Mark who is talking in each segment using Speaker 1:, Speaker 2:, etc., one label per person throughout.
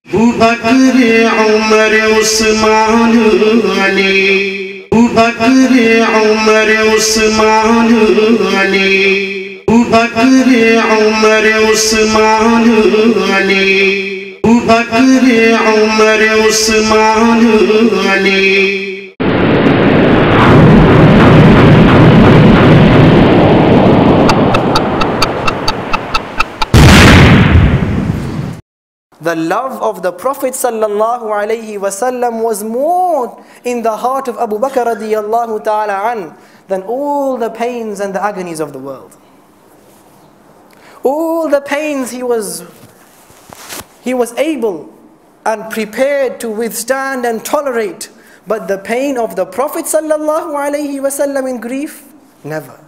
Speaker 1: Abu Bakr, Umar, Usman, Ali. Abu Bakr, Umar, Usman, Ali. Abu Bakr, Umar, Usman, Ali. Abu Bakr, Umar, Usman, Ali.
Speaker 2: The love of the Prophet ﷺ was more in the heart of Abu Bakr radiyallahu ta'ala an than all the pains and the agonies of the world. All the pains he was able and prepared to withstand and tolerate, but the pain of the Prophet ﷺ in grief, never.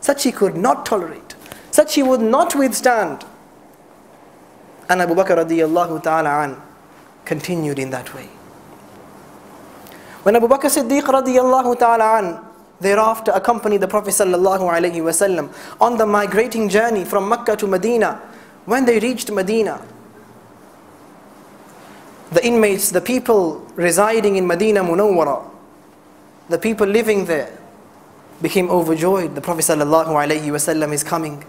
Speaker 2: Such he could not tolerate, such he would not withstand. And Abu Bakr radiyallahu ta'ala an continued in that way. When Abu Bakr Siddiq radiyallahu ta'ala an thereafter accompanied the Prophet sallallahu alayhi wasallam on the migrating journey from Mecca to Medina, when they reached Medina, the inmates, the people residing in Medina Munawwara, the people living there, became overjoyed. The Prophet sallallahu alayhi wasallam is coming.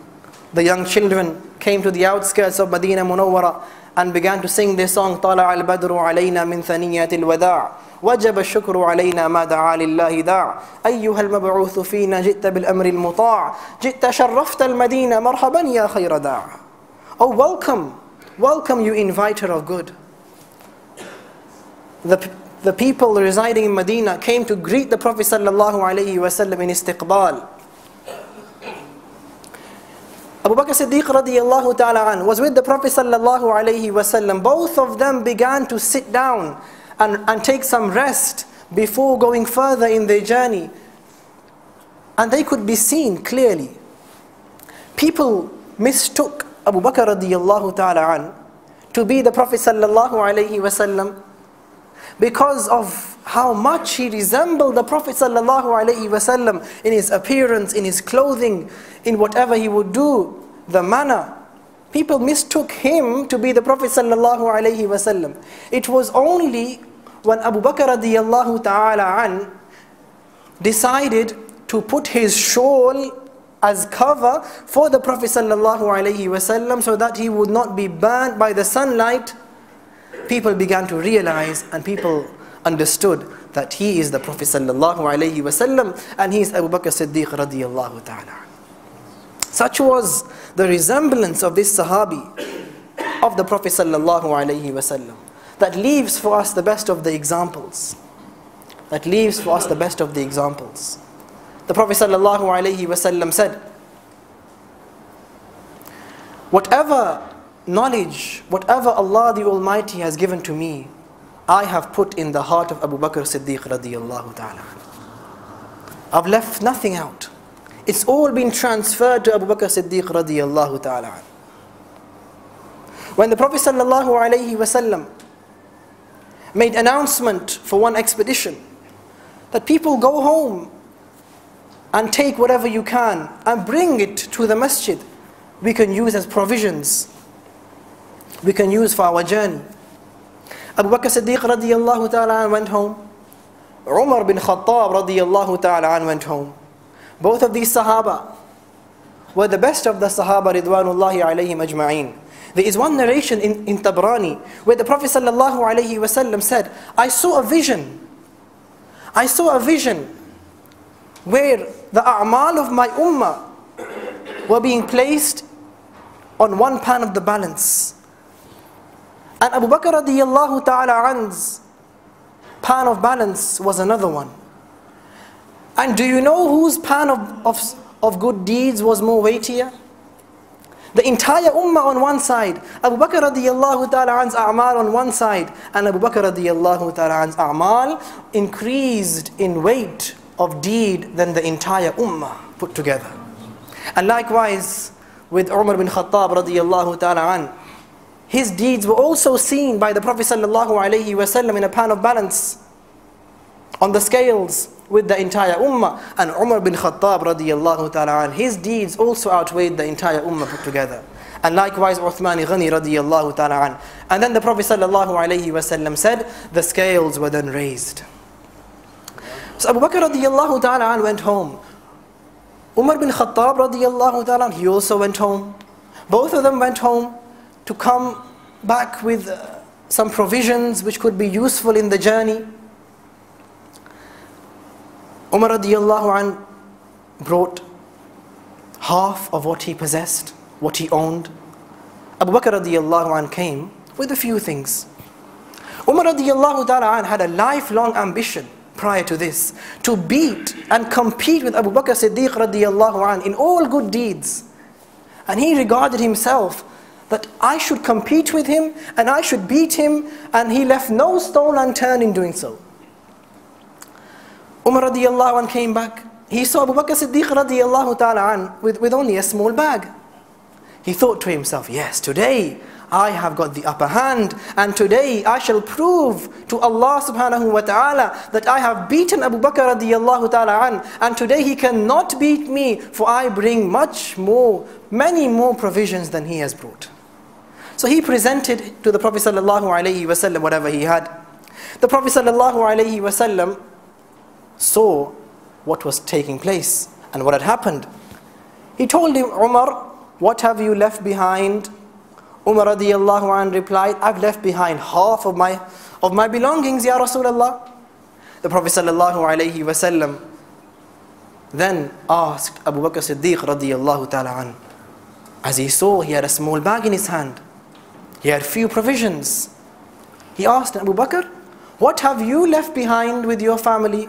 Speaker 2: The young children came to the outskirts of Medina Munawwara and began to sing their song, طَلَعَ الْبَدْرُ عَلَيْنَا مِنْ ثَنِيَّةِ الْوَدَاعِ وَجَبَ الشُّكْرُ عَلَيْنَا مَا دَعَا لِلَّهِ دَاعِ أَيُّهَا الْمَبْعُوثُ فِينَا جِئْتَ بِالْأَمْرِ الْمُطَاعِ جِئْتَ شَرَّفْتَ الْمَدِينَ مَرْحَبًا يَا خَيْرَ دَاعِ. Oh, welcome you inviter of good. The people residing in Medina came to greet the Prophet sallallahu alayhi wasallam in istiqbal. Abu Bakr Siddiq radiyallahu ta'ala an was with the Prophet sallallahu alayhi wasallam. Both of them began to sit down and take some rest before going further in their journey. And they could be seen clearly. People mistook Abu Bakr radiyallahu ta'ala an to be the Prophet sallallahu alayhi wasallam because of how much he resembled the Prophet sallallahu alayhi wasallam in his appearance, in his clothing, in whatever he would do, the manner. People mistook him to be the Prophet sallallahu alayhi wasallam. It was only when Abu Bakr radiyallahu ta'ala an decided to put his shawl as cover for the Prophet sallallahu alayhi wasallam so that he would not be burnt by the sunlight, people began to realize and people understood that he is the Prophet sallallahu alayhi wasallam and he is Abu Bakr Siddiq radiyallahu ta'ala. Such was the resemblance of this Sahabi of the Prophet sallallahu alayhi wasallam that leaves for us the best of the examples. That leaves for us the best of the examples. The Prophet sallallahu alayhi wasallam said, whatever knowledge, whatever Allah the Almighty has given to me, I have put in the heart of Abu Bakr Siddiq radiyallahu ta'ala. I've left nothing out. It's all been transferred to Abu Bakr Siddiq radiyallahu ta'ala. When the Prophet sallallahu alayhi wasallam made announcement for one expedition that people go home and take whatever you can and bring it to the masjid, we can use as provisions, we can use for our journey. Abu Bakr Siddiq radiyallahu ta'ala went home. Umar bin Khattab radiyallahu ta'ala went home. Both of these Sahaba were the best of the Sahaba ridwanullahi alayhim ajma'een. There is one narration in Tabrani where the Prophet sallallahu alayhi wasallam said, I saw a vision. I saw a vision where the a'mal of my ummah were being placed on one pan of the balance. And Abu Bakr radiyallahu ta'ala an's pan of balance was another one. And do you know whose pan of good deeds was more weightier? The entire ummah on one side, Abu Bakr radiyallahu ta'ala an's a'mal on one side, and Abu Bakr radiyallahu ta'ala an's a'mal increased in weight of deed than the entire ummah put together. And likewise with Umar bin Khattab radiyallahu ta'ala an, his deeds were also seen by the Prophet sallallahu alayhi wasallam in a pan of balance on the scales with the entire ummah. And Umar bin Khattab radiyallahu ta'ala an, his deeds also outweighed the entire ummah put together. And likewise Uthman Ghani radiyallahu ta'ala an. And then the Prophet sallallahu alayhi wasallam said, the scales were then raised. So Abu Bakr radiyallahu ta'ala an went home. Umar bin Khattab radiyallahu ta'ala an, he also went home. Both of them went home to come back with some provisions which could be useful in the journey. Umar radiyallahu an brought half of what he possessed, what he owned. Abu Bakr radiyallahu an came with a few things. Umar radiyallahu ta'ala an had a lifelong ambition prior to this, to beat and compete with Abu Bakr Siddiq radiyallahu an in all good deeds. And he regarded himself that I should compete with him and I should beat him, and he left no stone unturned in doing so. Umar radiyallahu an came back. He saw Abu Bakr Siddiq radiyallahu ta'ala an with only a small bag. He thought to himself, yes, today I have got the upper hand, and today I shall prove to Allah subhanahu wa ta'ala that I have beaten Abu Bakr radiyallahu ta'ala an, and today he cannot beat me, for I bring many more provisions than he has brought. So he presented to the Prophet sallallahu alaihi wasallam whatever he had. The Prophet sallallahu alaihi wasallam saw what was taking place and what had happened. He told him, Umar, what have you left behind? Umar radiyallahu an replied, I've left behind half of my belongings, Ya Rasulullah. The Prophet sallallahu alaihi wasallam then asked Abu Bakr Siddiq radiyallahu ta'ala an, as he saw he had a small bag in his hand, he had few provisions. He asked Abu Bakr, what have you left behind with your family?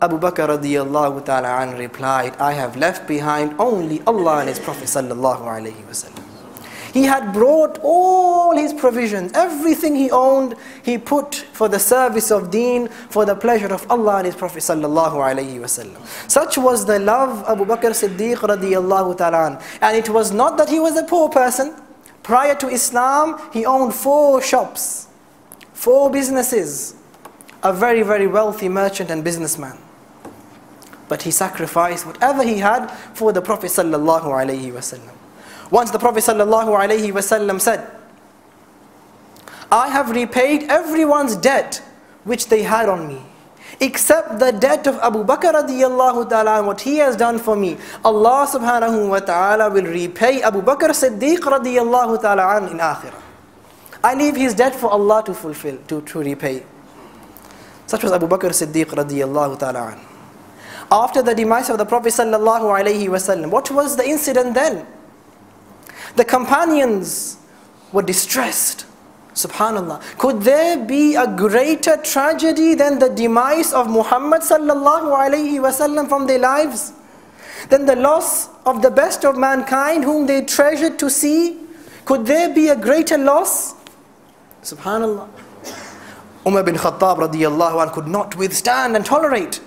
Speaker 2: Abu Bakr radiyallahu ta'ala an replied, I have left behind only Allah and His Prophet sallallahu alayhi wasallam. He had brought all his provisions, everything he owned, he put for the service of deen, for the pleasure of Allah and His Prophet sallallahu alayhi wasallam. Such was the love Abu Bakr Siddiq radiyallahu ta'ala an. And it was not that he was a poor person. Prior to Islam, he owned 4 shops, 4 businesses, a very, very wealthy merchant and businessman. But he sacrificed whatever he had for the Prophet sallallahu alaihi wasallam. Once the Prophet sallallahu alaihi wasallam said, I have repaid everyone's debt which they had on me, except the debt of Abu Bakr radiyallahu ta'ala, what he has done for me. Allah subhanahu wa ta'ala will repay Abu Bakr Siddiq radiyallahu ta'ala an in akhirah. I leave his debt for Allah to fulfill, to repay. Such was Abu Bakr Siddiq radiyallahu ta'ala an. After the demise of the Prophet sallallahu alaihi wasallam, what was the incident then? The companions were distressed. Subhanallah. Could there be a greater tragedy than the demise of Muhammad sallallahu alaihi wasallam from their lives? Than the loss of the best of mankind whom they treasured to see? Could there be a greater loss? Subhanallah. Umar bin Khattab radiyallahu anh could not withstand and tolerate.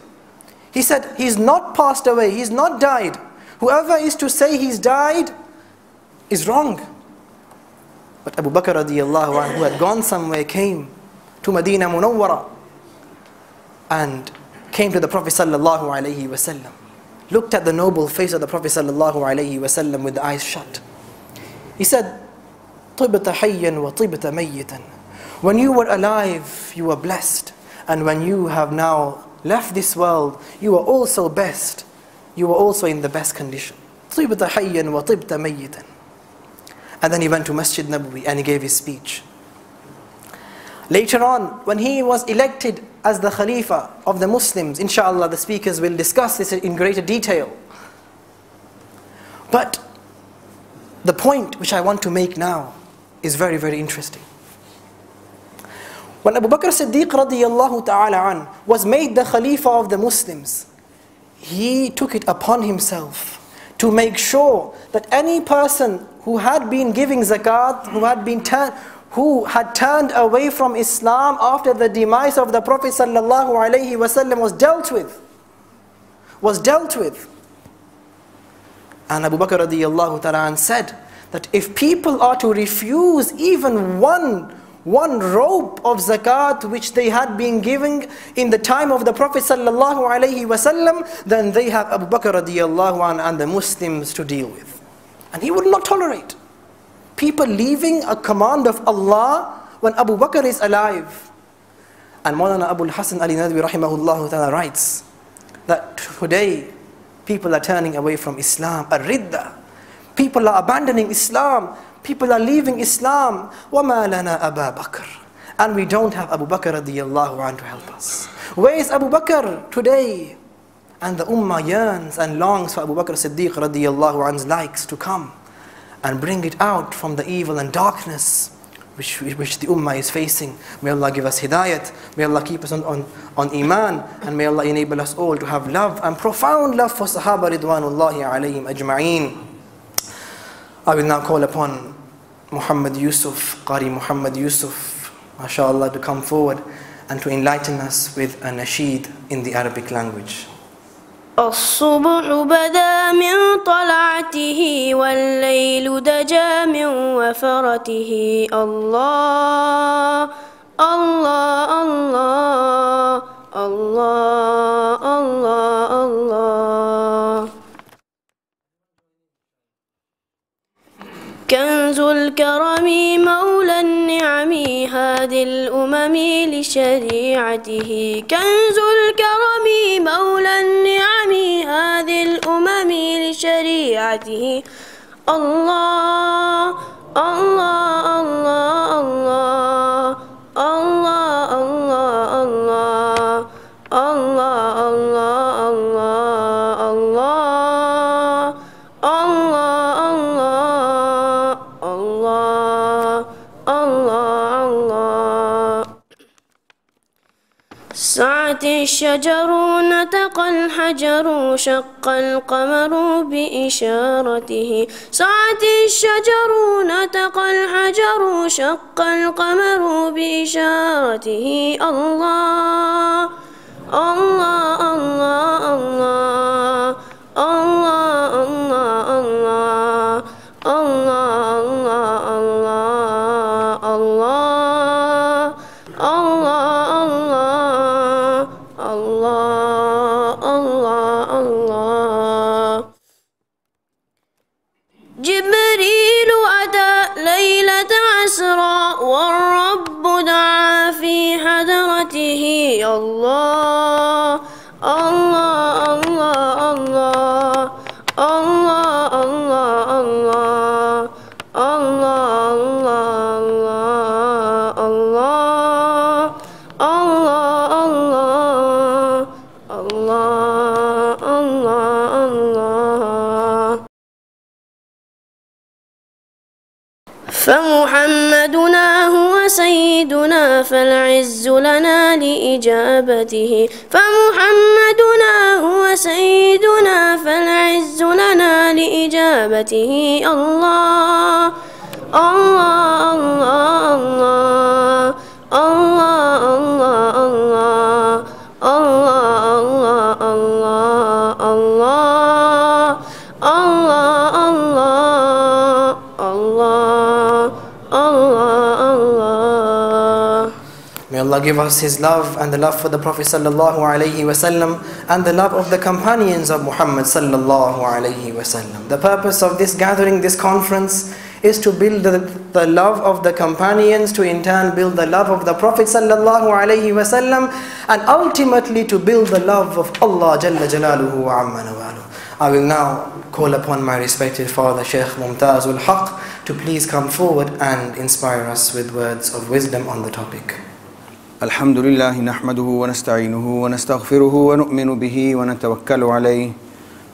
Speaker 2: He said, he's not passed away, he's not died. Whoever is to say he's died is wrong. But Abu Bakr radiyallahu anh, who had gone somewhere, came to Medina Munawwara and came to the Prophet sallallahu alaihi wasallam. Looked at the noble face of the Prophet sallallahu alaihi wasallam with the eyes shut. He said, طِبْتَ حَيًّا وَطِبْتَ مَيِّتًا. When you were alive, you were blessed. And when you have now left this world, you are also best. You are also in the best condition. طِبْتَ حَيًّا وَطِبْتَ مَيِّتًا. And then he went to Masjid Nabawi and he gave his speech. Later on, when he was elected as the Khalifa of the Muslims, inshallah the speakers will discuss this in greater detail. But the point which I want to make now is very, very interesting. When Abu Bakr Siddiq radiyallahu ta'ala an was made the Khalifa of the Muslims, he took it upon himself to make sure that any person who had been giving zakat, who had turned away from Islam after the demise of the Prophet sallallahu alaihi wasallam was dealt with. And Abu Bakr radiyallahu ta'ala said that if people are to refuse even one rope of zakat which they had been giving in the time of the Prophet sallallahu alaihi wasallam, then they have Abu Bakr radiyallahu anhu and the Muslims to deal with. And he would not tolerate. People leaving a command of Allah when Abu Bakr is alive. And Maulana Abul Hasan Ali Nadwi rahimahullah ta'ala writes that today people are turning away from Islam, ar-ridda. People are abandoning Islam. People are leaving Islam. وَمَا لَنَا أَبَا بَكْرٍ. And we don't have Abu Bakr radiyallahu anhu to help us. Where is Abu Bakr today? And the ummah yearns and longs for Abu Bakr Siddiq radiyallahu anhu's likes to come and bring it out from the evil and darkness which the ummah is facing. May Allah give us hidayat. May Allah keep us on iman. And may Allah enable us all to have love and profound love for Sahaba ridwanullahi alayhim ajma'een. I will now call upon Muhammad Yusuf, Qari Muhammad Yusuf, mashallah, to come forward and to enlighten us with a nasheed in the Arabic language.
Speaker 3: الصبح بدا من طلعته والليل دجا من وفرته الله الله الله الله الله الله كنز الكرم مولى النعم هادي الأمم لشريعته كنز الكرم مولى النعم هادي الأمم لشريعته الله الله الله الله الله الله الله الله الله الله سعت الشجر نطق الحجر شق القمر بإشارته سعت الشجر نطق الحجر شق القمر بإشارته الله الله الله الله الله الله الله الله الله الله جبريل أتى ليلة عسرى والرب دعا في حضرته الله الله الله الله الله الله الله فمحمدنا هو سيدنا فالعز لنا لإجابته فمحمدنا هو سيدنا فالعز لنا لإجابته الله الله الله الله الله الله الله الله الله الله
Speaker 2: May Allah give us His love and the love for the Prophet sallallahu alaihi wasallam and the love of the companions of Muhammad sallallahu alaihi wasallam. The purpose of this gathering, this conference, is to build the love of the companions, to in turn build the love of the Prophet sallallahu alaihi wasallam, and ultimately to build the love of Allah Jalla Jalaluhu wa Amma Nawaluhu. I will now call upon my respected father Shaykh Mumtazul Haq to please come forward and inspire us with words of wisdom on the topic.
Speaker 4: الحمد لله نحمده ونستعينه ونستغفره ونؤمن به ونتوكل عليه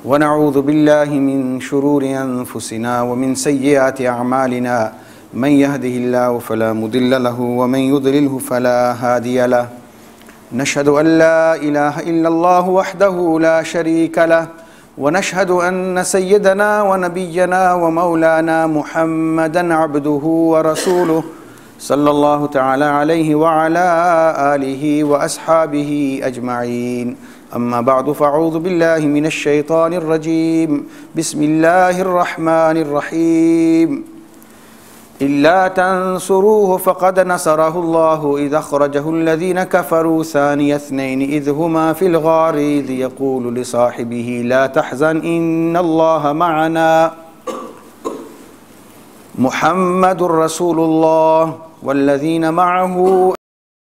Speaker 4: ونعوذ بالله من شرور أنفسنا ومن سيئات أعمالنا من يهده الله فلا مضل له ومن يضلله فلا هادي له نشهد أن لا إله إلا الله وحده لا شريك له ونشهد أن سيدنا ونبينا ومولانا محمدا عبده ورسوله صلى الله تعالى عليه وعلى آله وأصحابه أجمعين أما بعد فأعوذ بالله من الشيطان الرجيم بسم الله الرحمن الرحيم إلا تنصروه فقد نصره الله إذ أخرجه الذين كفروا ثاني اثنين إذ هما في الغار إذ يقول لصاحبه لا تحزن إن الله معنا محمد رسول الله والذين معه